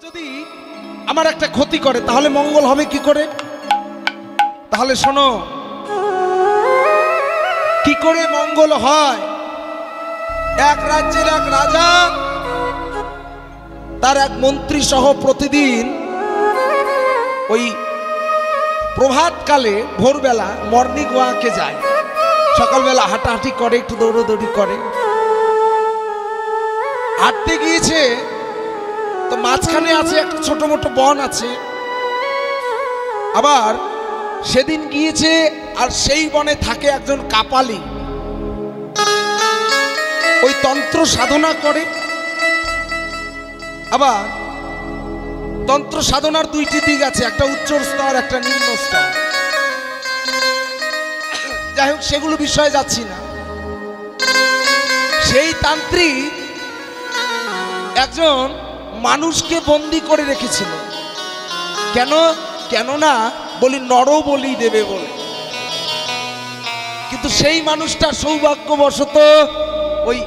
যদি আমার একটা ক্ষতি করে তাহলে মঙ্গল হবে কি করে? তাহলে শোনো কি করে মঙ্গল হয়। এক রাজ্যের এক রাজা তার এক মন্ত্রী সহ প্রতিদিন ওই প্রভাতকালে ভোরবেলা মর্নিং ওয়াকে যায়, সকালবেলা হাঁটাহাঁটি করে, একটু দৌড়দৌড়ি করে। হাঁটতে গিয়েছে তো মাঝখানে আছে একটা ছোট মোটো বন আছে। আবার সেদিন গিয়েছে আর সেই বনে থাকে একজন কাপালি, ওই তন্ত্র সাধনা করে। আবার তন্ত্র সাধনার দুইটি দিক আছে, একটা উচ্চ স্তর একটা নিম্ন স্তর। যাই হোক সেগুলো বিষয়ে যাচ্ছি না। সেই তান্ত্রিক একজন মানুষকে বন্দি করে রেখেছিল। কেননা বলি নর বলি দেবে বলে। কিন্তু সেই মানুষটা সৌভাগ্যবশত ওই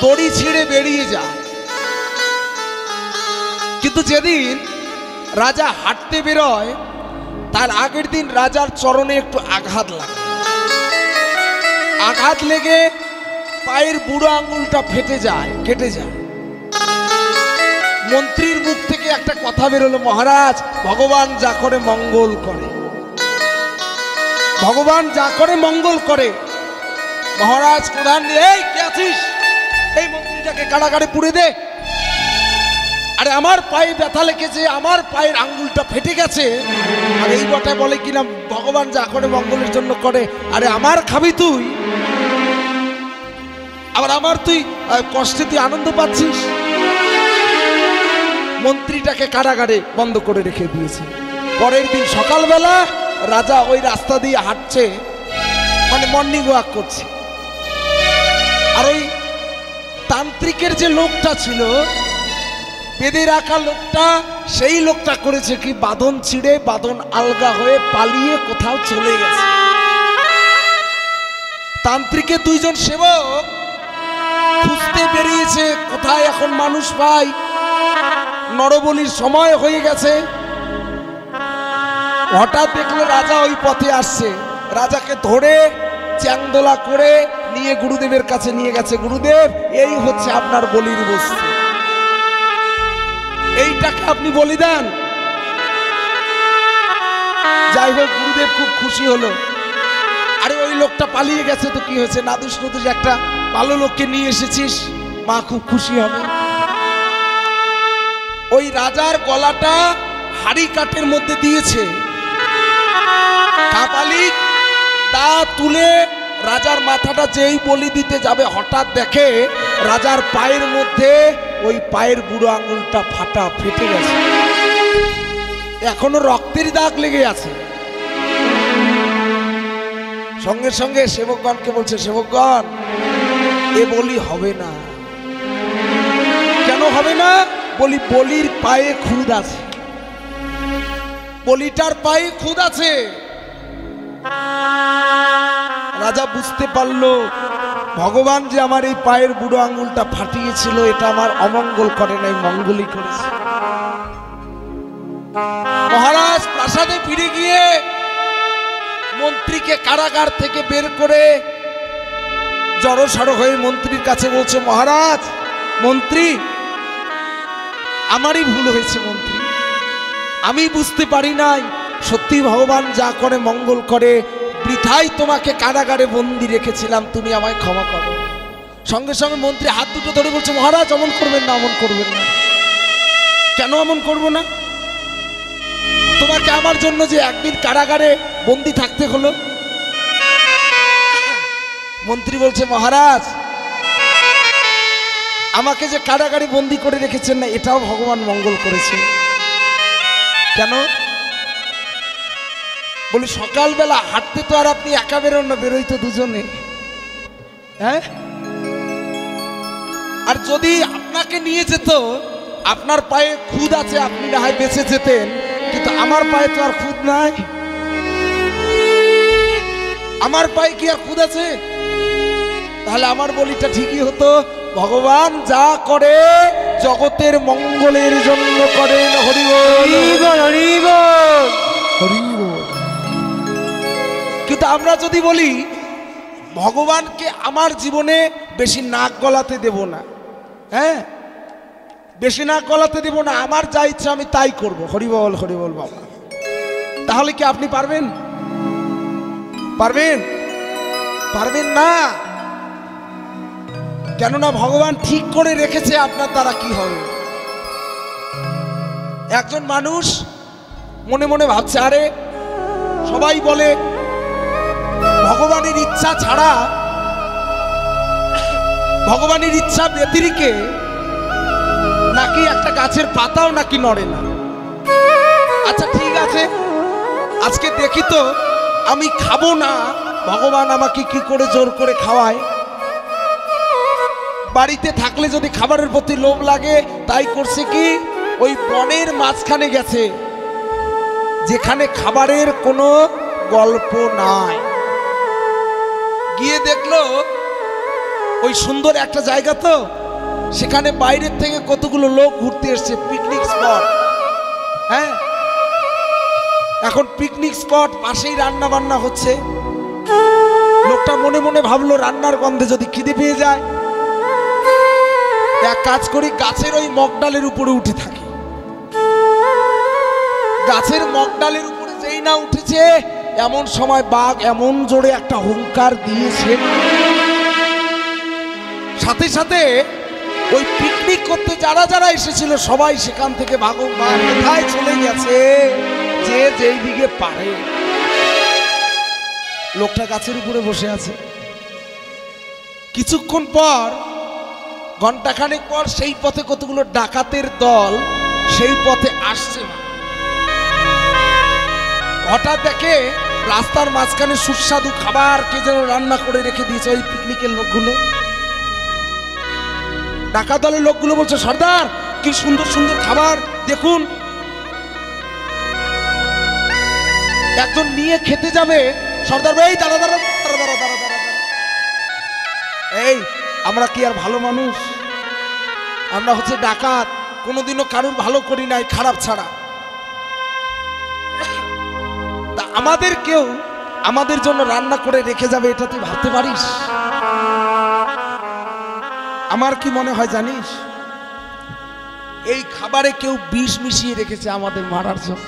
দড়ি ছিঁড়ে বেরিয়ে যায়। কিন্তু যেদিন রাজা হাঁটতে বেরোয় তার আগের দিন রাজার চরণে একটু আঘাত লাগে। আঘাত লেগে পায়ের বুড়ো আঙুলটা ফেটে যায়, কেটে যায়। মন্ত্রীর মুখ থেকে একটা কথা বেরোলো, মহারাজ ভগবান যা করে মঙ্গল করে, ভগবান যা করে মঙ্গল করে। মহারাজ প্রধান এই কে আছিস, এই মন্ত্রীটাকে কারাগারে পুড়ে দে। আরে আমার পায়ে ব্যথা লেগেছে, আমার পায়ের আঙ্গুলটা ফেটে গেছে, আর এই বটায় বলে কিনা ভগবান যা করে মঙ্গলের জন্য করে। আরে আমার খাবি তুই, আবার আমার তুই কষ্টে তুই আনন্দ পাচ্ছিস। মন্ত্রীটাকে কারাগারে বন্ধ করে রেখে দিয়েছে। পরের দিন সকালবেলা রাজা ওই রাস্তা দিয়ে হাঁটছে, মানে মর্নিং ওয়াক করছে। আর ওই তান্ত্রিকের যে লোকটা ছিল, বেঁধে রাখা লোকটা, সেই লোকটা করেছে কি বাঁধন ছিঁড়ে বাঁধন আলগা হয়ে পালিয়ে কোথাও চলে গেছে। তান্ত্রিকের দুইজন সেবক খুঁজতে বেরিয়েছে কোথায় এখন মানুষ পায়, নরবলির সময় হয়ে গেছে। হঠাৎ দেখলো রাজা ওই পথে আসছে, রাজাকে ধরে চ্যাংদোলা করে নিয়ে গুরুদেবের কাছে নিয়ে গেছে। গুরুদেব এই হচ্ছে আপনার বলির বস্তু, এইটাকে আপনি বলি দেন। যাই হোক গুরুদেব খুব খুশি হলো। আরে ওই লোকটা পালিয়ে গেছে তো কি হয়েছে, নাদুস নদুস একটা ভালো লোককে নিয়ে এসেছিস, মা খুব খুশি হবে। ওই রাজার গলাটা হাড়ি কাঠের মধ্যে দিয়েছে। কাপালিক তা তুলে রাজার মাথাটা যেই বলি দিতে যাবে, হঠাৎ দেখে রাজার পায়ের মধ্যে ওই পায়ের বুড়ো আঙুলটা ফাটা, ফেটে গেছে, এখনো রক্তের দাগ লেগে আছে। সঙ্গে সঙ্গে সেবকগণকে বলছে, সেবকগণ এ বলি হবে না। কেন হবে না? বলি বলির পায়ে খুদ আছে, বলিটার পায়ে খুদ আছে। রাজা বুঝতে পারলো ভগবান যে আমার এই পায়ের বুড়ো আঙুলটা ফাটিয়েছিল, এটা আমার অমঙ্গল করে নাই, মঙ্গলই করেছে। মহারাজ প্রাসাদে ফিরে গিয়ে মন্ত্রীকে কারাগার থেকে বের করে জড়সড় হয়ে মন্ত্রীর কাছে বলছে, মহারাজ মন্ত্রী আমারই ভুল হয়েছে, মন্ত্রী আমি বুঝতে পারি নাই, সত্যি ভগবান যা করে মঙ্গল করে, বৃথাই তোমাকে কারাগারে বন্দি রেখেছিলাম, তুমি আমায় ক্ষমা করো। সঙ্গে সঙ্গে মন্ত্রী হাত দুটো ধরে বলছে, মহারাজ অমন করবেন না, অমন করবেন না। কেন অমন করবো না? তোমাকে আমার জন্য যে একদিন কারাগারে বন্দি থাকতে হলো। মন্ত্রী বলছে, মহারাজ আমাকে যে কারাগারে বন্দি করে রেখেছেন না, এটাও ভগবান মঙ্গল করেছে। কেন? বলি সকালবেলা হাঁটতে তো আর আপনি একা বেরোন না, বেরোই তো দুজনে। হ্যাঁ, আর যদি আপনাকে নিয়ে যেত, আপনার পায়ে খুদ আছে, আপনি না হয় বেঁচে যেতেন, কিন্তু আমার পায়ে তো আর খুদ নাই। আমার পায়ে কি আর খুদ আছে? তাহলে আমার বলিটা ঠিকই হতো, ভগবান যা করে জগতের মঙ্গলের জন্য করেন। হরি বল, হরি বল, হরি বল। কিন্তু আমরা যদি বলি ভগবানকে আমার জীবনে বেশি নাক গলাতে দেব না, হ্যাঁ বেশি নাক গলাতে দেব না, আমার যা ইচ্ছা আমি তাই করব, হরি বল হরি বল বাবা, তাহলে কি আপনি পারবেন? পারবেন? পারবেন না। কেননা ভগবান ঠিক করে রেখেছে আপনার দ্বারা কি হবে। একজন মানুষ মনে মনে ভাবছে, আরে সবাই বলে ভগবানের ইচ্ছা ছাড়া, ভগবানের ইচ্ছা ব্যতিরিকে নাকি একটা গাছের পাতাও নাকি নড়ে না। আচ্ছা ঠিক আছে, আজকে দেখি তো আমি খাবো না, ভগবান আমাকে কি করে জোর করে খাওয়ায়। বাড়িতে থাকলে যদি খাবারের প্রতি লোভ লাগে, তাই করছে কি ওই বনের মাঝখানে গেছে যেখানে খাবারের কোনো গল্প নাই। গিয়ে দেখলো ওই সুন্দর একটা জায়গা, তো সেখানে বাইরের থেকে কতগুলো লোক ঘুরতে এসছে, পিকনিক স্পট। হ্যাঁ, এখন পিকনিক স্পট, পাশেই রান্না বান্না হচ্ছে। লোকটা মনে মনে ভাবলো রান্নার গন্ধে যদি খিদে পেয়ে যায়, এক কাজ করি, গাছের ওই মগডালের উপরে উঠে থাকি। গাছের মগডালের উপরে যেই না উঠেছে, এমন সময় বাঘ এমন জোরে একটা হুঙ্কার দিয়েছে, সাথে সাথে ওই পিকনিক করতে যারা যারা এসেছিল সবাই সেখান থেকে কোথায় চলে গেছে, যে যেই দিকে পারে। লোকটা গাছের উপরে বসে আছে। কিছুক্ষণ পর, ঘন্টাখানেক পর, সেই পথে কতগুলো ডাকাতের দল সেই পথে আসছে। হঠাৎ দেখে রাস্তার মাঝখানে সুস্বাদু খাবার কে যেন রান্না করে রেখে দিয়েছে ওই পিকনিকের লোকগুলো। ডাকাত দলের লোকগুলো বলছে, সর্দার কি সুন্দর সুন্দর খাবার দেখুন। একজন নিয়ে খেতে যাবে, সর্দার ভাই দাঁড়া দাঁড়া দাঁড়া দাঁড়া দাঁড়া দাঁড়া, এই আমরা কি আর ভালো মানুষ? আমরা হচ্ছে ডাকাত, কোনোদিনও কারুর ভালো করি নাই খারাপ ছাড়া। তা আমাদের কেউ আমাদের জন্য রান্না করে রেখে যাবে, এটা তুই ভাবতে পারিস? আমার কি মনে হয় জানিস, এই খাবারে কেউ বিষ মিশিয়ে রেখেছে আমাদের মারার জন্য।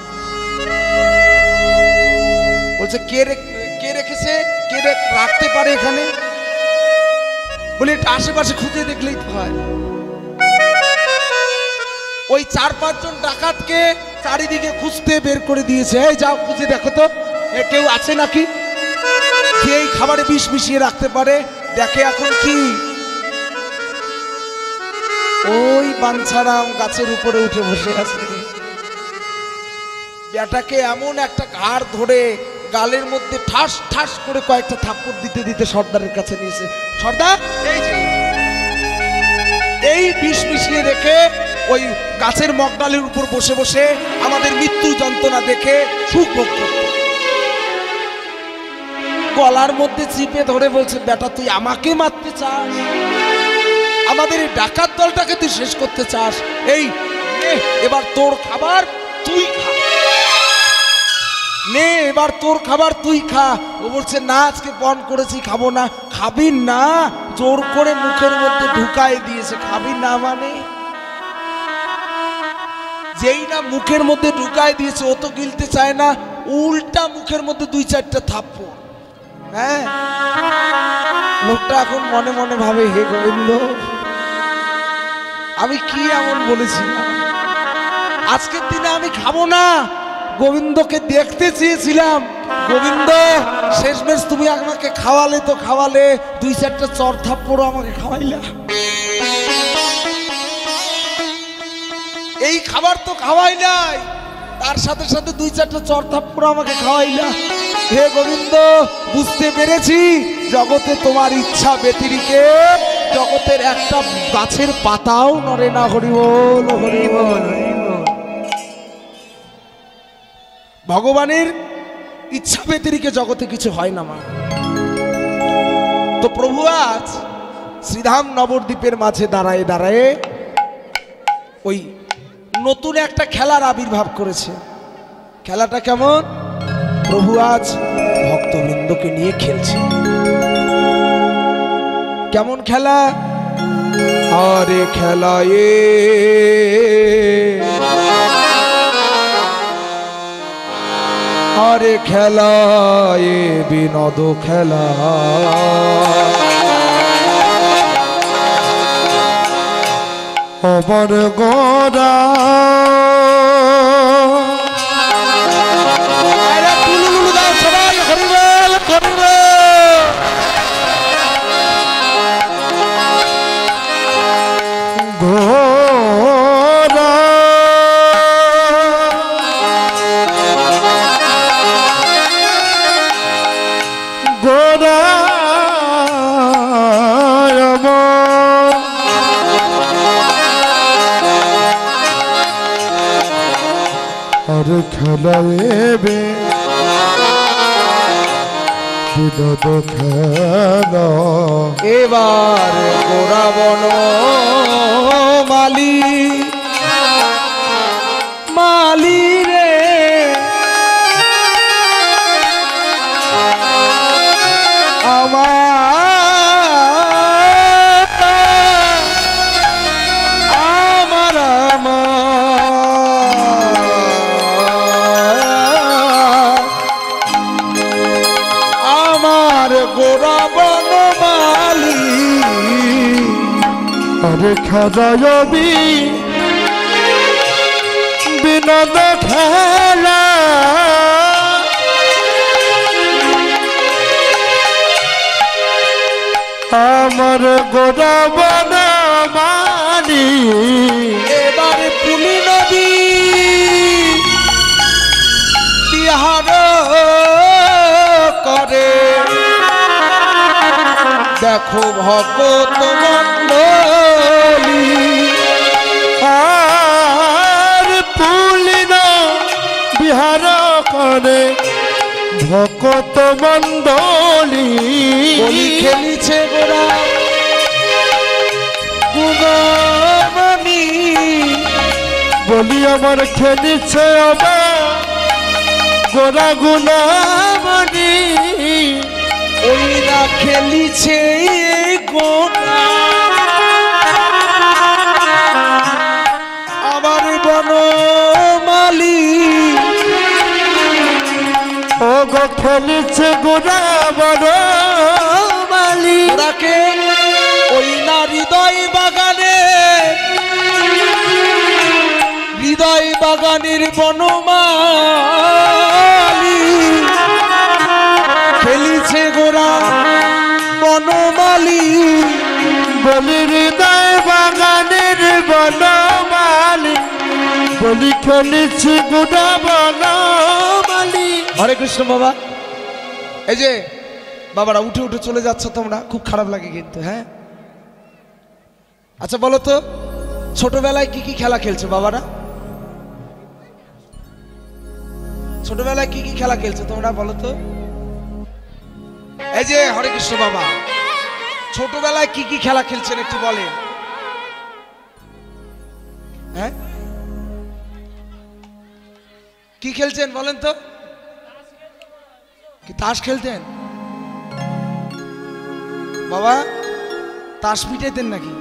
বলছে কে রেখেছে, কে রাখতে পারে এখানে? বলে এটা আশেপাশে খুঁজে দেখলেই তো হয়। ওই 4-5 জন ডাকাতকে চারিদিকে খুঁজতে বের করে দিয়েছে, এই যাও খুঁজে দেখো তো কেউ আছে নাকি যে এই খাবারে বিষ মিশিয়ে রাখতে পারে। দেখে এখন কি, ওই বাঞ্ছারাম গাছের উপরে উঠে বসে আছে। বেটাকে এমন একটা ঘাড় ধরে গালের মধ্যে ঠাস ঠাস করে কয়েকটা থাপ্পড় দিতে দিতে সর্দারের কাছে নিয়েছে। সর্দার, এই বিষ মিশিয়ে রেখে ওই গাছের মগডালের উপর বসে বসে আমাদের মৃত্যু যন্ত্রণা দেখে সুখ ভোগ করত। গলার মধ্যে চিপে ধরে বলছে, বেটা তুই আমাকে মারতে চাস? আমাদের এই ডাকাত দলটাকে তুই শেষ করতে চাস? এই এবার তোর খাবার তুই খা, নে এবার তোর খাবার তুই খা। ও বলছে, না আজকে পণ করেছি, খাবো না। খাবি না? জোর করে মুখের মধ্যে ঢুকাই দিয়েছে। খাবি না মানে? যেই না মুখের মধ্যে ঢুকাই দিয়েছে, ও তো গিলতে চায় না, উল্টা মুখের মধ্যে 2-4টা থাপ্পড়। হ্যাঁ, লোকটা এখন মনে মনে ভাবে, হে গোবিন্দ, আমি কি এমন বলেছিলাম? আজকের দিনে আমি খাবো না, গোবিন্দকে দেখতে চেয়েছিলাম। গোবিন্দ শেষমেশ তুমি আমাকে খাওয়ালে তো খাওয়ালে, 2-4টা চর থাপ্পড়ও আমাকে খাওয়াইলা। এই খাবার তো খাওয়াই নাই, তার সাথে সাথে 2-4টা চর থাপ্পড় আমাকে খাওয়াইলা। হে গোবিন্দ, বুঝতে পেরেছি জগতে তোমার ইচ্ছা ব্যতিরিকে জগতের একটা গাছের পাতাও নড়ে না। হরি বল, হরি বল, হরি বল। ভগবানের ইচ্ছা ব্যতিরিকে জগতে কিছু হয় না মা। তো প্রভু আজ শ্রীধাম নবদ্বীপের মাঝে দাঁড়ায় দাঁড়ায় ওই নতুন একটা খেলার আবির্ভাব করেছে। খেলাটা কেমন? প্রভু আজ ভক্তবৃন্দকে নিয়ে খেলছে। কেমন খেলা? আরে খেলায়ে আরে খেলায়ে বিনোদ খেলা, আমার গোরা সবাই হরিবল করবে। গোরা গোরা আর খেলাবে বিনোদ খেলা। এবার গোরা বন মালি মালি রে আমার আমার গোরা বন মালি আরে খেলাবি বিনোদ খেলা, আমার গোরা বনমালী। এবার পুলি নদী বিহার করে দেখো ভগত মণ্ডলী, আর পুলিন বিহার করে ভকত মণ্ডলী। বলি খেলিছে গোরা গুণমণি, বলি আমার খেলিছে গোরা গুণমণি। ওই না খেলিছে গোরা আবার বনমালী, ও গো খেলিছে গোরা বনমালী। ওরাকে ওই না হৃদয় বাগানের বনমালী খেলিছে গোরা বনমালী। বলি হৃদয় বাগানের বনমালী, বলি খেলিছি গোরা বনমালী। হরে কৃষ্ণ বাবা। এই যে বাবারা উঠে উঠে চলে যাচ্ছ তোমরা, খুব খারাপ লাগে কিন্তু। হ্যাঁ আচ্ছা বলো তো, ছোটবেলায় কি কি খেলা খেলছো বাবারা? ছোটবেলায় কি কি খেলা খেলছো তোমরা বলো তো? এই যে হরে কৃষ্ণ বাবা, ছোটবেলায় কি কি খেলা খেলছেন একটু বলেন। হ্যাঁ কি খেলছেন বলেন তো? কি তাস খেলতেন বাবা? তাস পিটাইতেন নাকি?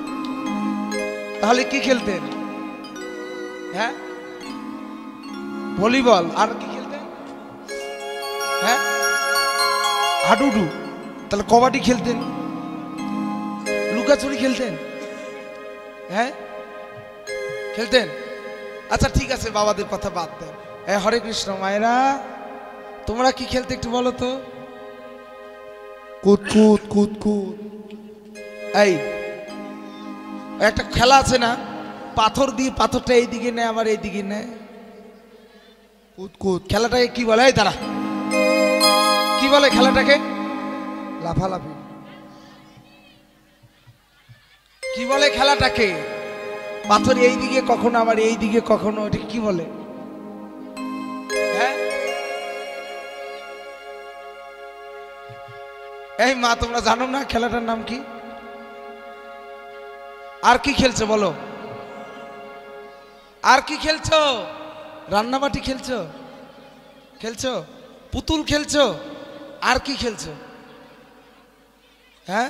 তাহলে কি খেলতেন? হ্যাঁ ভলিবল। আর কি খেলতেন? হ্যাঁ হাডুডু। তাহলে কবাডি খেলতেন, লুকাচুরি খেলতেন? হ্যাঁ খেলতেন। আচ্ছা ঠিক আছে, বাবাদের কথা বাদ দেন। হ্যাঁ হরে কৃষ্ণ মায়েরা, তোমরা কি খেলতে একটু বলো তো? কুতকুত কুতকুত। এই একটা খেলা আছে না, পাথর দিয়ে পাথরটা এইদিকে নেয় আবার এইদিকে নেয়, কুতকুত। খেলাটাকে কি বলে? এই দাঁড়া, কি বলে খেলাটাকে? লাফালাফি। কি বলে খেলাটাকে? পাথর এইদিকে কখনো আবার এইদিকে কখনো, এটা কি বলে? হ্যাঁ এই মা তোমরা জানো না খেলাটার নাম কি? আর কি খেলছো বলো? আর কি খেলছো? রান্নাবাটি খেলছো? খেলছো? পুতুল খেলছো? আর কি খেলছো? হ্যাঁ,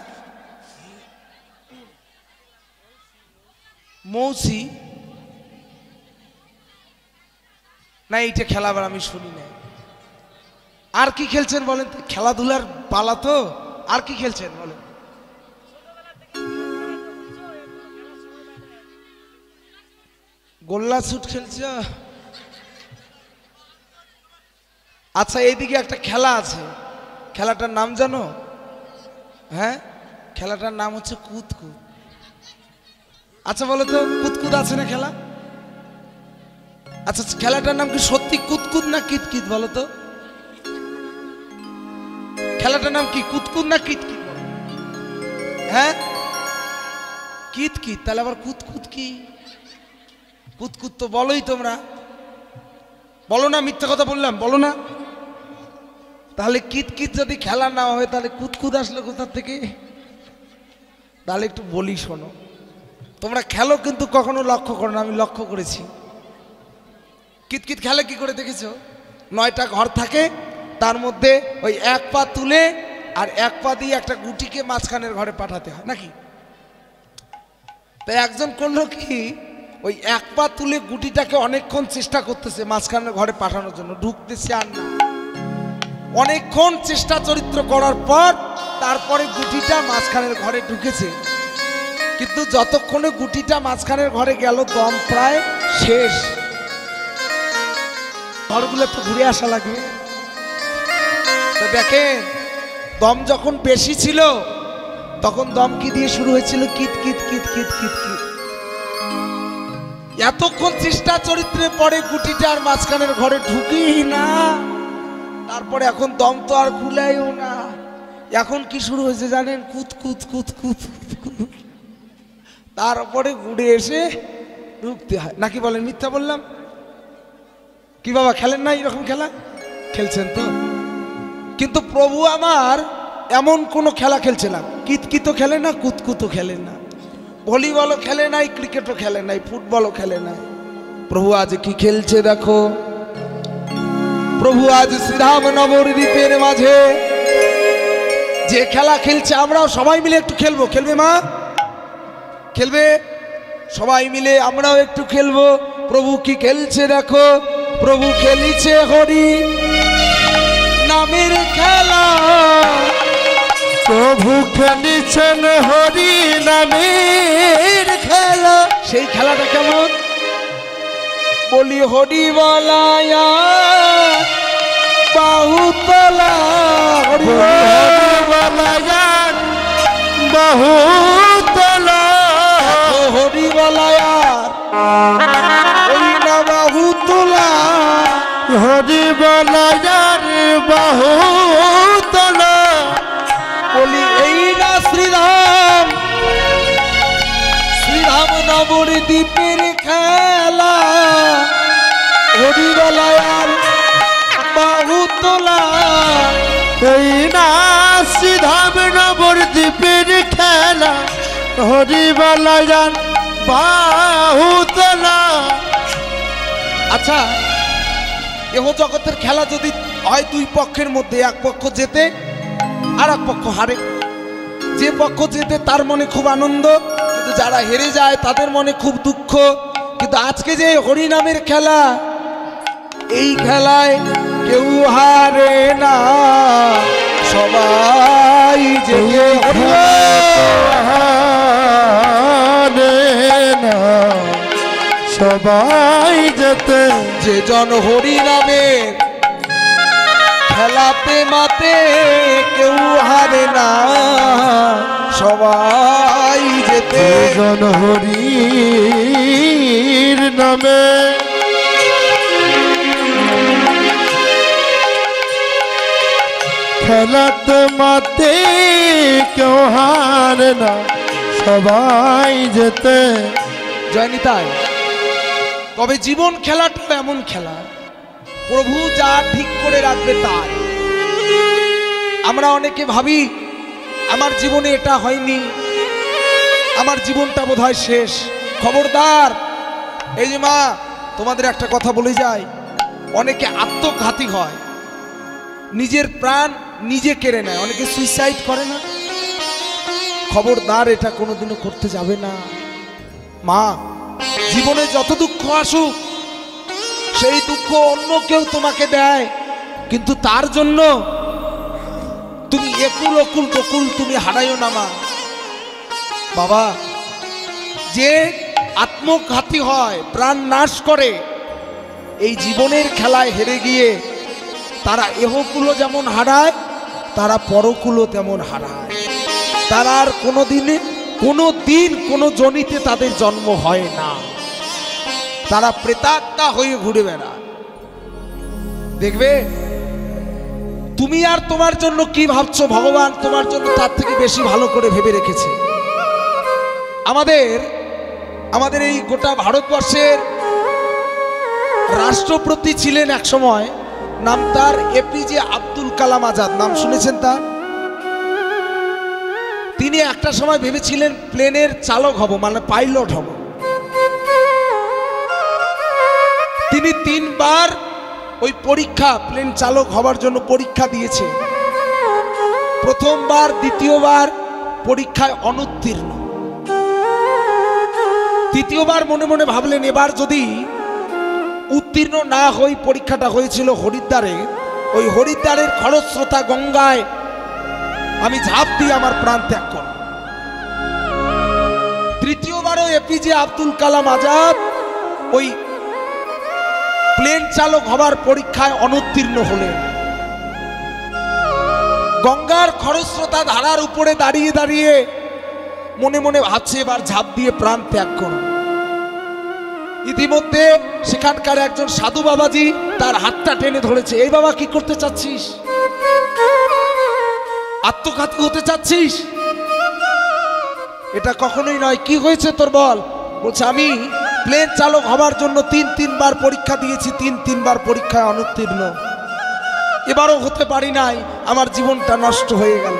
মৌসি না, এইটা খেলাবার আমি শুনি না। আর কি খেলছেন বলেন? খেলাধুলার পালা তো, আর কি খেলছেন বলেন? গোল্লা শুট খেলছ? আচ্ছা, এইদিকে একটা খেলা আছে, খেলাটার নাম জানো? হ্যাঁ, খেলাটার নাম হচ্ছে কুতকুত। আচ্ছা বলো তো, কুতকুত আছে না খেলা? আচ্ছা, খেলাটার নাম কি সত্যি কুতকুত না কিতকিত বলো তো? খেলাটার নাম কি কুতকুত না কিতকিত? হ্যাঁ, কিতকিত। তাহলে আবার কুতকুত কি? কুতকুত তো বলোই তোমরা, বলো না? মিথ্যা কথা বললাম, বলো না? তাহলে কিতকিত যদি খেলা না হয় তাহলে কুতকুত আসলো কোথা থেকে? তাহলে একটু বলি শোনো, তোমরা খেলো কিন্তু কখনো লক্ষ্য করো না, আমি লক্ষ্য করেছি। কিতকিত খেলে কি করে দেখেছো? 9টা ঘর থাকে, তার মধ্যে ওই এক পা তুলে আর এক পা দিয়ে একটা গুটিকে মাঝখানের ঘরে পাঠাতে হয় নাকি? তাই একজন করলো কি, ওই এক পা তুলে গুটিটাকে অনেকক্ষণ চেষ্টা করতেছে মাঝখানের ঘরে পাঠানোর জন্য, ঢুকতেছে আর না। অনেকক্ষণ চেষ্টা চরিত্র করার পর তারপরে গুটিটা মাঝখানের ঘরে ঢুকেছে, কিন্তু যতক্ষণে গুটিটা মাঝখানের ঘরে গেল দম প্রায় শেষ। ঘরগুলো তো ঘুরে আসা লাগবে। তো দেখেন, দম যখন বেশি ছিল তখন দম কি দিয়ে শুরু হয়েছিল? কিত কিত কিত কিত কিত কিত। এতক্ষণ চেষ্টা চরিত্রের পরে গুটিটা আর মাঝখানের ঘরে ঢুকি না, তারপরে এখন দম তো আর খুলাইও না, এখন কি শুরু হয়েছে জানেন? কুত কুত কুত কুত কুত। তারপরে ঘুরে এসে ঢুকতে হয় নাকি? বলেন মিথ্যা বললাম? কি বাবা, খেলেন না এরকম খেলা? খেলছেন তো। কিন্তু প্রভু আমার এমন কোনো খেলা খেলছে না, কিতকিতও খেলে না, কুতকুতও খেলে না, ভলিবলও খেলে নাই, ক্রিকেটও খেলে নাই, ফুটবলও খেলে নাই। প্রভু আজ কি খেলছে দেখো। প্রভু আজ শ্রীরাম নবদ্বীপের মাঝে যে খেলা খেলছে, আমরাও সবাই মিলে একটু খেলবো। খেলবে মা? খেলবে? সবাই মিলে আমরাও একটু খেলবো। প্রভু কি খেলছে দেখো। প্রভু খেলিছে হরি নামের খেলা। প্রভু খেলিছেন হরি নামের খেলা। সেই খেলাটা কেমন? বলি হরি বলায়া বাহুতলা, হরি বলায়া বাহুতলা, হরি বলায়া ওই না বাহুতলা, হরি বলায়ার বাহুতলা। বলি এই না শ্রীরাম, শ্রীরাম নবদ্বীপের খেলা, হরি বলায়ার বাহুতলা। এই না শ্রীরাম নবদ্বীপের খেলা, হরি বলায়ার বাহুতলা। আচ্ছা, এহ জগতের খেলা যদি হয় দুই পক্ষের মধ্যে, এক পক্ষ জেতে আর এক পক্ষ হারে। যে পক্ষ জেতে তার মনে খুব আনন্দ, কিন্তু যারা হেরে যায় তাদের মনে খুব দুঃখ। কিন্তু আজকে যে হরিনামের খেলা, এই খেলায় কেউ হারে না, সবাই যে সবাই যেতে। যে জন হরিনামের খেলাতে মাতে কেউ হারে না, সবাই যেতে। জন হরির নামে খেলাতে মাতে কেউ হারে না, সবাই যেতে। জয়নিতাই। তবে জীবন খেলাটা এমন খেলা, প্রভু যা ঠিক করে রাখবে তাই। আমরা অনেকে ভাবি আমার জীবনে এটা হয়নি, আমার জীবনটা বোধহয় শেষ। খবরদার। এই যে মা, তোমাদের একটা কথা বলে যাই, অনেকে আত্মঘাতী হয়, নিজের প্রাণ নিজে কেড়ে নেয়, অনেকে সুইসাইড করে না। খবরদার, এটা কোনোদিনও করতে যাবে না। মা, জীবনে যত দুঃখ আসুক, সেই দুঃখ অন্য কেউ তোমাকে দেয়, কিন্তু তার জন্য তুমি একুল অকুল বকুল তুমি হারাইও না মা। বাবা, যে আত্মঘাতী হয়, প্রাণ নাশ করে, এই জীবনের খেলায় হেরে গিয়ে তারা এহকুলো যেমন হারায়, তারা পরকুলো তেমন হারায়। তারা আর কোনো দিন কোনো জনিতে তাদের জন্ম হয় না। তারা প্রেতাত্মা হয়ে ঘুরে বেড়ায়। দেখবে, তুমি আর তোমার জন্য কি ভাবছো, ভগবান তোমার জন্য তার থেকে বেশি ভালো করে ভেবে রেখেছে। আমাদের এই গোটা ভারতবর্ষের রাষ্ট্রপতি ছিলেন এক সময়, নাম তার এপিজে আব্দুল কালাম আজাদ। নাম শুনেছেন তার? তিনি একটা সময় ভেবেছিলেন প্লেনের চালক হব, মানে পাইলট হব। তিনি 3 বার ওই পরীক্ষা, প্লেন চালক হবার জন্য পরীক্ষা দিয়েছে। প্রথমবার, দ্বিতীয়বার পরীক্ষায় অনুত্তীর্ণ। তৃতীয়বার মনে মনে ভাবলেন, এবার যদি উত্তীর্ণ না হই, পরীক্ষাটা হয়েছিল হরিদ্বারে, ওই হরিদ্বারের খরস্রোতা গঙ্গায় আমি ঝাঁপ দিয়ে আমার প্রাণ ত্যাগ করব। তৃতীয়বারও এপিজে আব্দুল কালাম আজাদ ওই প্লেন চালক হবার পরীক্ষায় অনুত্তীর্ণ হলেন। গঙ্গার খরস্রোতা ধারার উপরে দাঁড়িয়ে দাঁড়িয়ে মনে মনে ভাবছে, এবার ঝাঁপ দিয়ে প্রাণ ত্যাগ করব। ইতিমধ্যে সেখানকার একজন সাধু বাবাজি তার হাতটা টেনে ধরেছে। এই বাবা, কি করতে চাচ্ছিস? আত্মঘাতী হতে চাচ্ছিস? এটা কখনোই নয়। কি হয়েছে তোর, বল। বলছে, আমি প্লেন চালক হবার জন্য 3 বার পরীক্ষা দিয়েছি, 3 বার পরীক্ষায় অনুত্তীর্ণ, এবারও হতে পারি নাই, আমার জীবনটা নষ্ট হয়ে গেল।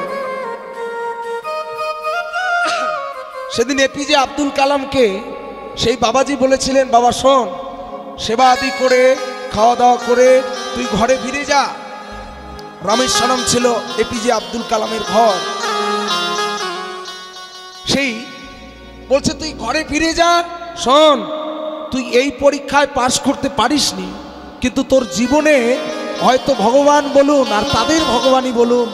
সেদিন এপিজে আব্দুল কালামকে সেই বাবাজি বলেছিলেন, বাবা শোন, সেবা আদি করে খাওয়া দাওয়া করে তুই ঘরে ফিরে যা। রামেশ্বরম ছিল এপিজে আব্দুল কালামের ঘর। সেই বলছে, তুই ঘরে ফিরে যা। শোন, তুই এই পরীক্ষায় পাশ করতে পারিসনি, কিন্তু তোর জীবনে হয়তো ভগবান বলুন, আর তাদের ভগবানই বলুন,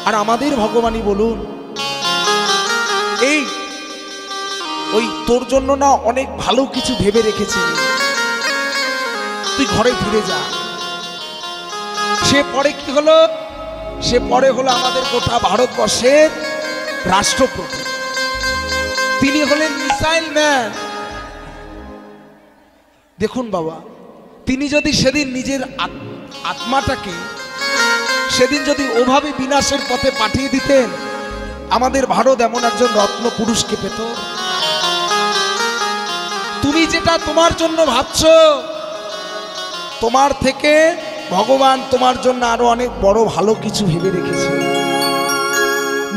আর আমাদের ভগবানই বলুন, ওই তোর জন্য না অনেক ভালো কিছু ভেবে রেখেছে। তুই ঘরে ফিরে যা। সে পরে কি হলো? সে পরে হলো আমাদের গোটা ভারতবর্ষের রাষ্ট্রপতি। তিনি হলেন মিসাইল ম্যান। দেখুন বাবা, তিনি যদি সেদিন নিজের আত্মাটাকে সেদিন যদি ওভাবে বিনাশের পথে পাঠিয়ে দিতেন, আমাদের ভারত এমন একজন রত্ন পুরুষকে পেত। তুমি যেটা তোমার জন্য ভাবছো, তোমার থেকে ভগবান তোমার জন্য আরো অনেক বড় ভালো কিছু ভেবে রেখেছে।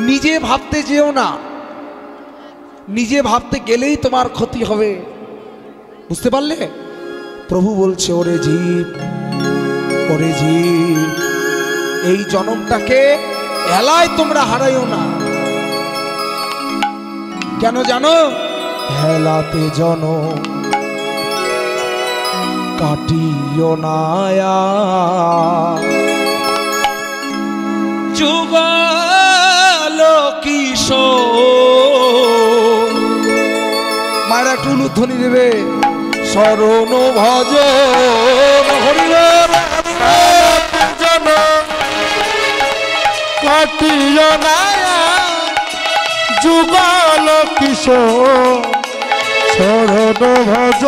নিজে ভাবতে যেও না, নিজে ভাবতে গেলেই তোমার ক্ষতি হবে। বুঝতে পারলে? প্রভু বলছে, ওরে জীব, ওরে জীব, এই জনমটাকে হেলায় তোমরা হারাইও না। কেন জানো? হেলাতে জনম কাটিও না, যুগলো কিশোর। মায়েরা একটু উলুধ্বনি দেবে। শরণ ভজ হরিবল কাটিও না, যুগল কিশোর শরণ ভজ।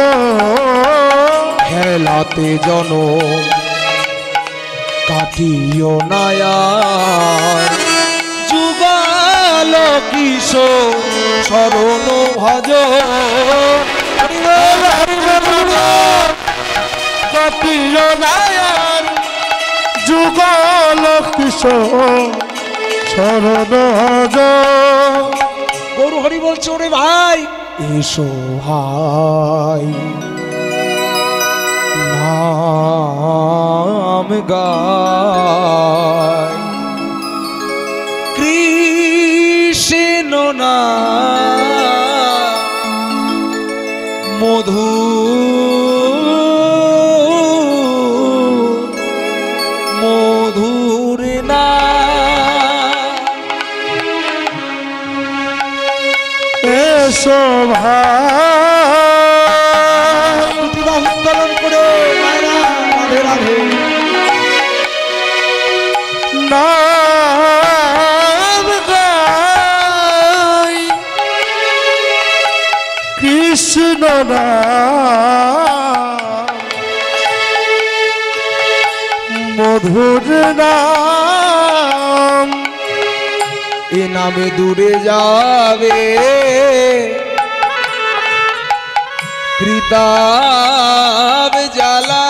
হেলাতে জনম কাটিও না, যুগল কিশোর শরণ ভজ। কাটিও না, যুগল কিশোর শরণ ভজ। গৌর নরহরি বলছে, ওরে ভাই এসো ভাই নাম গায়, কৃষ্ণ নাম মধু মধুর না। এসো ভাই উত্তোলন করে মায়েরা রাধে রাধে নাম গাই, কৃষ্ণ নাম মধুর নাম, এ নামে দূরে যাবে ত্রিতাব জ্বালা,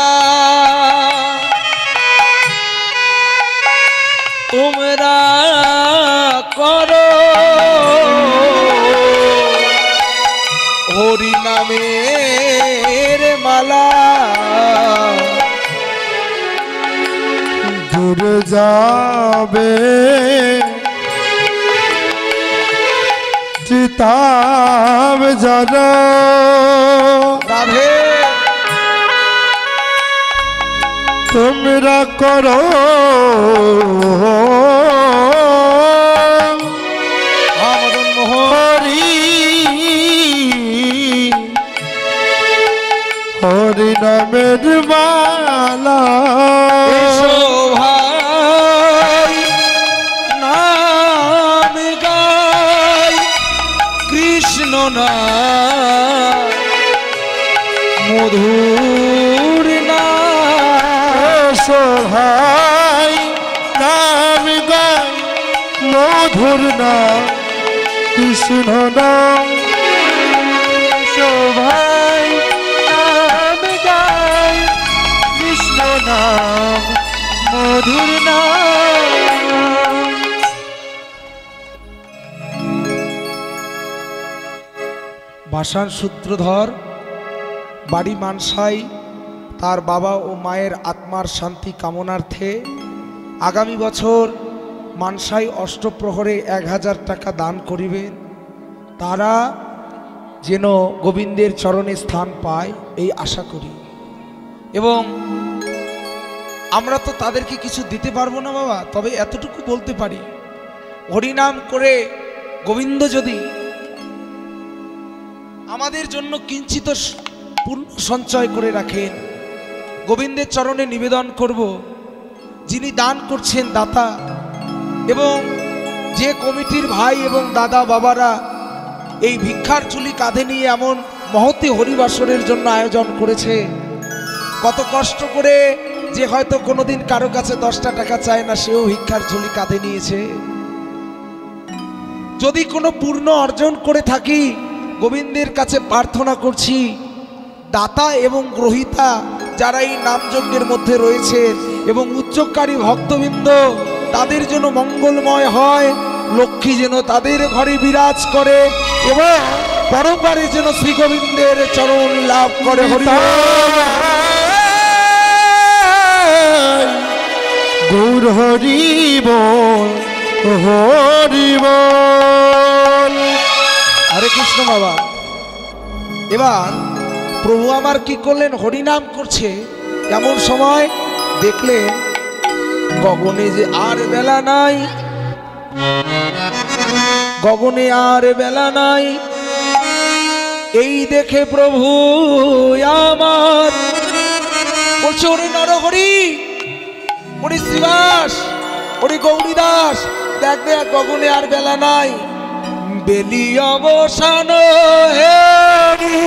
তোমরা করো হরি নামের মালা, দূরে যাবে চিতাব জ্বালা। রাধে তোমরা করো মদন মোহন হরি হরি নামের মালা। এসো ভাই নাম গাই, কৃষ্ণ নাম মধুর নাম। এসো ভাই নাম গাই, মধুর নাম কৃষ্ণ নাম। এসো ভাই নাম গাই, কৃষ্ণ নাম মধুর নাম। ভাষার সূত্রধর, বাড়ি মানসাই, তার বাবা ও মায়ের আত্মার শান্তি কামনার্থে আগামী বছর মানসাই অষ্টপ্রহরে 1000 টাকা দান করিবেন। তারা যেন গোবিন্দের চরণে স্থান পায় এই আশা করি। এবং আমরা তো তাদেরকে কিছু দিতে পারবো না বাবা, তবে এতটুকু বলতে পারি, হরিনাম করে গোবিন্দ যদি আমাদের জন্য কিঞ্চিত পুণ্য সঞ্চয় করে রাখেন, গোবিন্দের চরণে নিবেদন করব, যিনি দান করছেন দাতা, এবং যে কমিটির ভাই এবং দাদা বাবারা এই ভিক্ষার ঝুলি কাঁধে নিয়ে এমন মহতি হরিবাসরের জন্য আয়োজন করেছে, কত কষ্ট করে, যে হয়তো কোনোদিন কারো কাছে 10টা টাকা চায় না, সেও ভিক্ষার ঝুলি কাঁধে নিয়েছে। যদি কোনো পূর্ণ অর্জন করে থাকি, গোবিন্দের কাছে প্রার্থনা করছি, দাতা এবং গ্রহিতা যারা এই নামযজ্ঞের মধ্যে রয়েছে এবং উচ্চকারী ভক্তবৃন্দ, তাদের জন্য মঙ্গলময় হয়, লক্ষ্মী যেন তাদের ঘরে বিরাজ করে এবং পরপারে যেন শ্রী গোবিন্দের চরণ লাভ করে। হরি গৌর হরি বল, হরি বল। হরে কৃষ্ণ বাবা। এবার প্রভু আমার কি করলেন, হরিনাম করছে, এমন সময় দেখলেন গগনে যে আর বেলা নাই, গগনে আর বেলা নাই। এই দেখে প্রভু আমার বলছে, ওরে নরহরি, ওরে শ্রীবাস, ওরে গৌরীদাস, দেখ দেখ গগনে আর বেলা নাই, বেলি অবসান হেরি,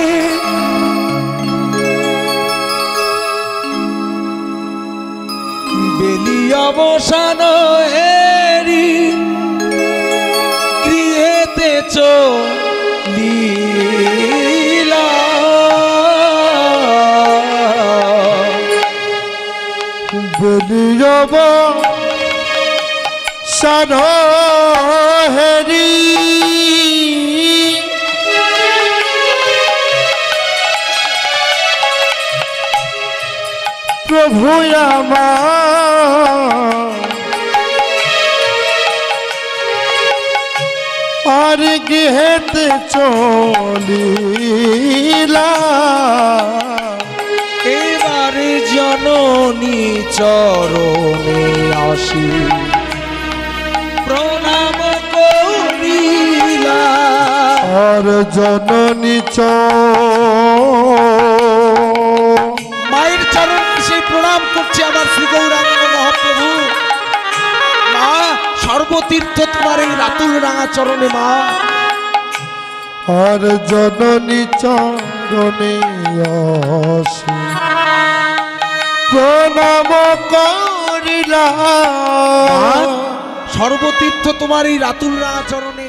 বেলি অবসান হেরি, গৃহেতে চলিলা, বলিয়ব সান হেরি, প্রভু আমার আর গৃহেতে চলিলা এবারে জননী চরণে আসি প্রণাম করিলা। আর জননী মায়ের চরণে সেই প্রণাম করছে আমার শ্রী গৌরাঙ্গ মহাপ্রভু। মা, সর্বতীর্থ তোমার এই রাতুল রাঙা চরণে মা। আর জননী চরণে আসি প্রণাম করিলা। সর্বতীর্থ তোমার এই রাতুল রাঙা চরণে